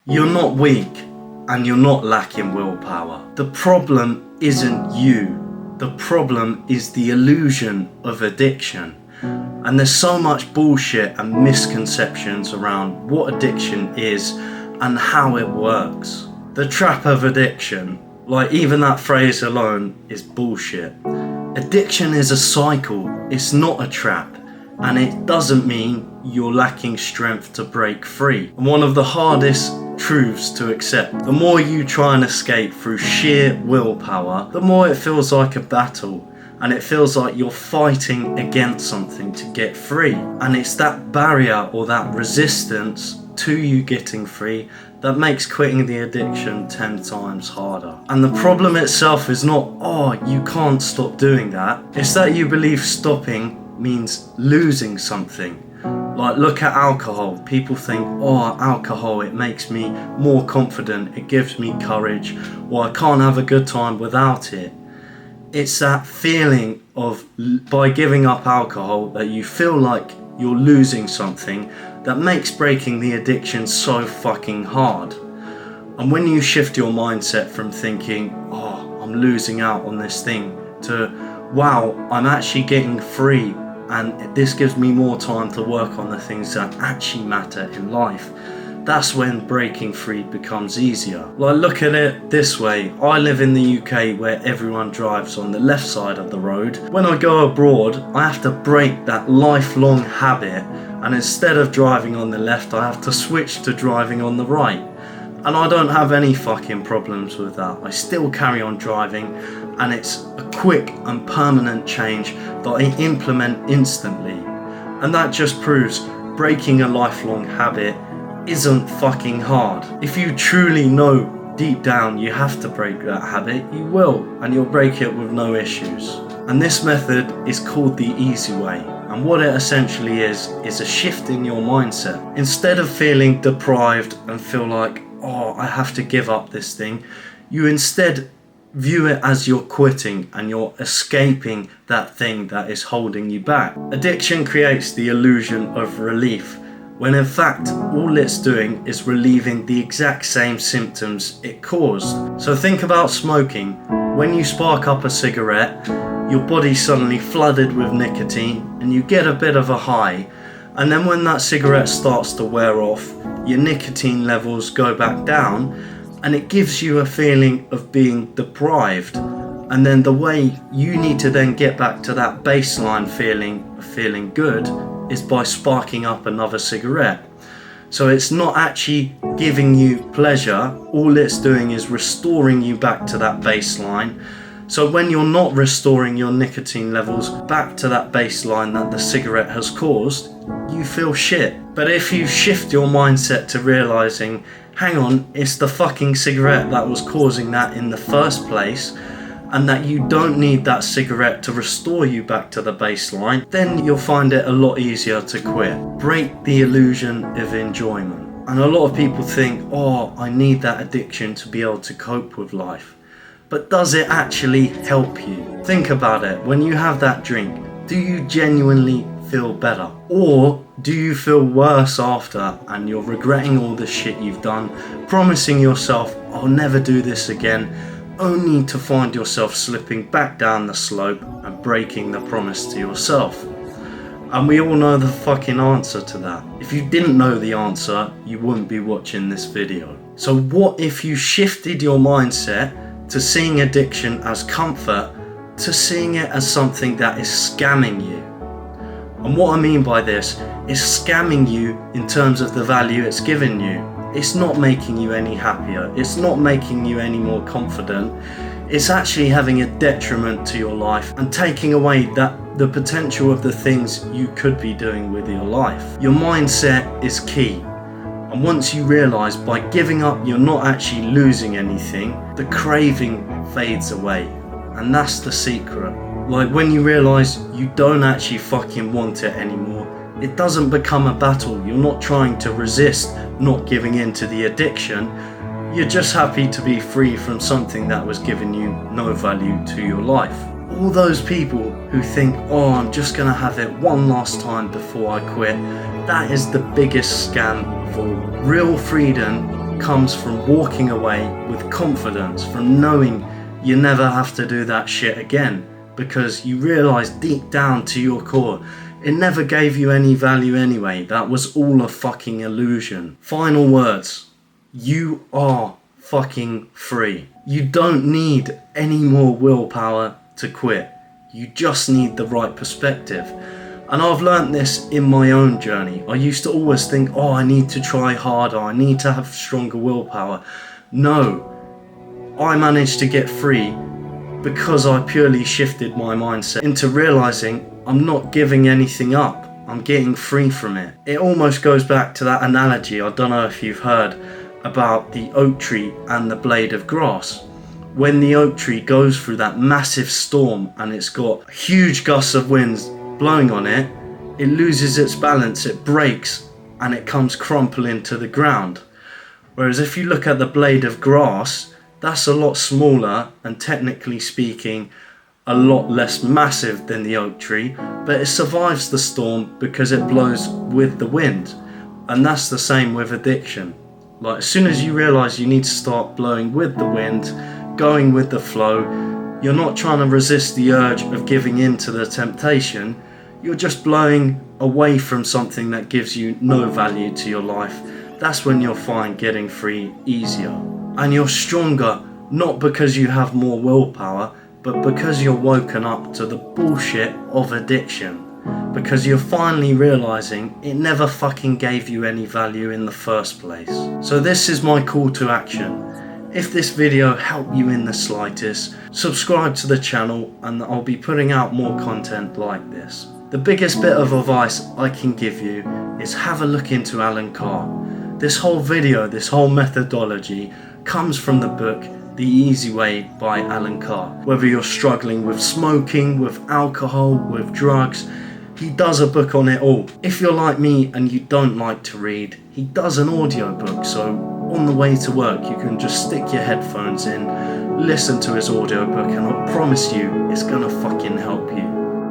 You're not weak and you're not lacking willpower. The problem isn't you. The problem is the illusion of addiction. And there's so much bullshit and misconceptions around what addiction is and how it works. The trap of addiction, like even that phrase alone, is bullshit. Addiction is a cycle, it's not a trap, and it doesn't mean you're lacking strength to break free. And one of the hardest truths to accept, the more you try and escape through sheer willpower, the more it feels like a battle. And it feels like you're fighting against something to get free. And it's that barrier or that resistance to you getting free that makes quitting the addiction 10 times harder. And the problem itself is not, oh, you can't stop doing that. It's that you believe stopping means losing something. Like, look at alcohol. People think, oh, alcohol, it makes me more confident, it gives me courage, or I can't have a good time without it. It's that feeling of, by giving up alcohol, that you feel like you're losing something that makes breaking the addiction so fucking hard. And when you shift your mindset from thinking, oh, I'm losing out on this thing, to, wow, I'm actually getting free and this gives me more time to work on the things that actually matter in life, that's when breaking free becomes easier. Like, look at it this way. I live in the UK where everyone drives on the left side of the road. When I go abroad, I have to break that lifelong habit, and instead of driving on the left, I have to switch to driving on the right. And I don't have any fucking problems with that. I still carry on driving, and it's a quick and permanent change that I implement instantly. And that just proves breaking a lifelong habit isn't fucking hard. If you truly know deep down you have to break that habit, you will, and you'll break it with no issues. And this method is called the easy way. And what it essentially is a shift in your mindset. Instead of feeling deprived and feel like, oh, I have to give up this thing, you instead view it as you're quitting and you're escaping that thing that is holding you back. Addiction creates the illusion of relief, when in fact all it's doing is relieving the exact same symptoms it caused. So think about smoking. When you spark up a cigarette, your body's suddenly flooded with nicotine and you get a bit of a high. And then when that cigarette starts to wear off, your nicotine levels go back down and it gives you a feeling of being deprived. And then the way you need to then get back to that baseline feeling of feeling good is by sparking up another cigarette. So it's not actually giving you pleasure, all it's doing is restoring you back to that baseline. So when you're not restoring your nicotine levels back to that baseline that the cigarette has caused, you feel shit. But if you shift your mindset to realizing, hang on, it's the fucking cigarette that was causing that in the first place, and that you don't need that cigarette to restore you back to the baseline, then you'll find it a lot easier to quit. Break the illusion of enjoyment. And a lot of people think, oh, I need that addiction to be able to cope with life. But does it actually help you? Think about it. When you have that drink, do you genuinely feel better? Or do you feel worse after and you're regretting all the shit you've done, promising yourself, I'll never do this again, only to find yourself slipping back down the slope and breaking the promise to yourself? And we all know the fucking answer to that. If you didn't know the answer, you wouldn't be watching this video. So what if you shifted your mindset to seeing addiction as comfort, to seeing it as something that is scamming you? And what I mean by this is scamming you in terms of the value it's giving you. It's not making you any happier. It's not making you any more confident. It's actually having a detriment to your life and taking away the potential of the things you could be doing with your life. Your mindset is key. And once you realize by giving up you're not actually losing anything, the craving fades away. And that's the secret. Like, when you realize you don't actually fucking want it anymore, it doesn't become a battle. You're not trying to resist not giving in to the addiction. You're just happy to be free from something that was giving you no value to your life. All those people who think, oh, I'm just gonna have it one last time before I quit, that is the biggest scam of all. Real freedom comes from walking away with confidence, from knowing you never have to do that shit again, because you realise deep down to your core it never gave you any value anyway. That was all a fucking illusion. Final words. You are fucking free. You don't need any more willpower to quit. You just need the right perspective. And I've learnt this in my own journey. I used to always think, oh, I need to try harder, I need to have stronger willpower. No, I managed to get free because I purely shifted my mindset into realising I'm not giving anything up, I'm getting free from it. It almost goes back to that analogy, I don't know if you've heard, about the oak tree and the blade of grass. When the oak tree goes through that massive storm and it's got huge gusts of winds blowing on it, it loses its balance, it breaks, and it comes crumpling to the ground. Whereas if you look at the blade of grass, that's a lot smaller and technically speaking a lot less massive than the oak tree, but it survives the storm because it blows with the wind. And that's the same with addiction. Like, as soon as you realise you need to start blowing with the wind, going with the flow, you're not trying to resist the urge of giving in to the temptation, you're just blowing away from something that gives you no value to your life. That's when you'll find getting free easier. And you're stronger, not because you have more willpower, but because you're woken up to the bullshit of addiction. Because you're finally realising it never fucking gave you any value in the first place. So this is my call to action. If this video helped you in the slightest, subscribe to the channel and I'll be putting out more content like this. The biggest bit of advice I can give you is have a look into Alan Carr. This whole video, this whole methodology comes from the book The Easy Way by Alan Carr. Whether you're struggling with smoking, with alcohol, with drugs, he does a book on it all. If you're like me and you don't like to read, he does an audiobook, so on the way to work you can just stick your headphones in, listen to his audiobook, and I promise you it's gonna fucking help you.